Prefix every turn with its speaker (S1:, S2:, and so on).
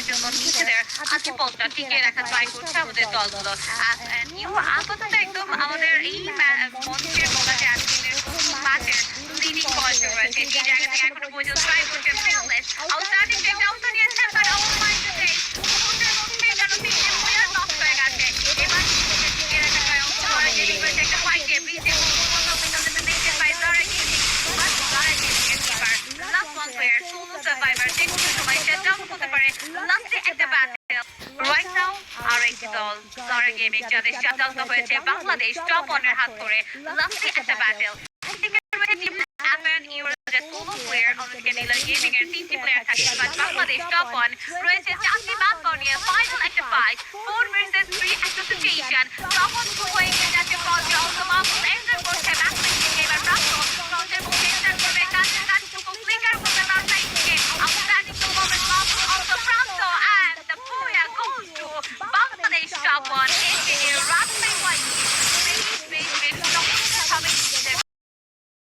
S1: রাখার জন্য নিজেদের আধিপত্যটা টিকিয়ে রাখার ট্রাই করছে আমাদের দলগুলো। আপাতত একদম আমাদের এই মঞ্চের বলাতে আজকের ম্যাচের লিডিং পয়েন্টে রয়েছে। যে জায়গা থেকে এখনো পর্যন্ত ট্রাই করছে ফেয়ারলেস। আউটস্ট্যান্ডিং টেকডাউনটা নিয়েছেন, বাট ও মাই গডনেস, মুহূর্তের মধ্যে যেন তিনটে প্লেয়ার নষ্ট হয়ে গেছে। এবার নিজেদের টিকিয়ে রাখার ট্রাই অংশগ্রহণ গেমিং রয়েছে একটা ফাইটে। ব্রিজে last one player solo survivor যে কোনো সময় শাটডাউন হতে পারে লাস্টে একটা ব্যাটেল। রাইট নাও আর একটি দল জারা গেমিং যাদের শাটডাউনটা হয়েছে বাংলাদেশ টপ ওয়ানের হাত ধরে লাস্টে একটা ব্যাটেল। সোলো প্লেয়ার অন্যদিকে নীলার গেমিং এর তিনটি প্লেয়ার থাকে, বাট বাংলাদেশ টপ ওয়ান রয়েছে চারটি ম্যাচ নিয়ে ফাইনাল একটা ফাইট 4 ভার্সেস 3 একটা সিচুয়েশন। তখন হয়ে যাচ্ছে ফলটা অল্পমাত্র এন্টার করছে ব্যাক থেকে। এবার প্রাপ্ত ফ্রন্টের মধ্যে এন্টার করবে কাটটুকু ফ্লিকার করবে তার সাইড থেকে। আউটস্ট্যান্ডিং পারফরম্যান্স অফ দ্য প্রাপ্ত, and the booyah goes to Bangladesh top one.